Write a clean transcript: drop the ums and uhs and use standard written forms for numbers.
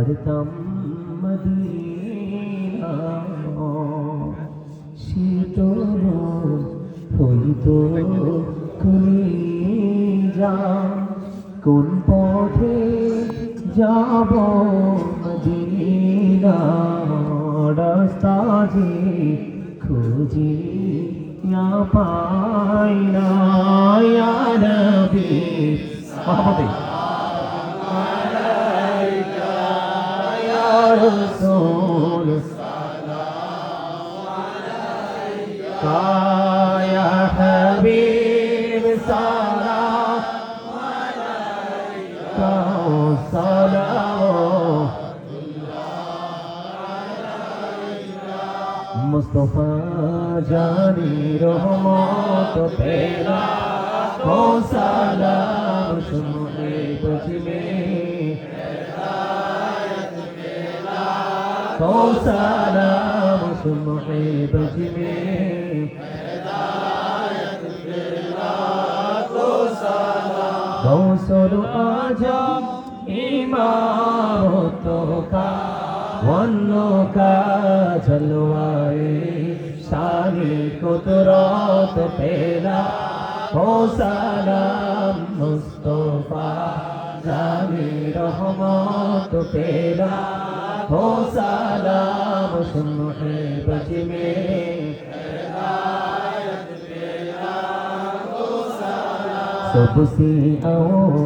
करतम Medina शीतलो হইতো কলিজা কোন পথে যাব মদিনা রাস্তা যে খুঁজি না পাই না ইয়া নবী সাহাবাতে رسول يا حبيب سلام عليك سلام मुस्तफा जानी रहमत तेरा को सलाम सुने बजमे को सलाम सुने बजमे गौसर आजा इमारत का वन्नो का जलवाए शानी कुदरत तेरा हो सलाम मुस्तफा जानी रहमत तेरा हो सलाम सुने बजमे सबसे आओ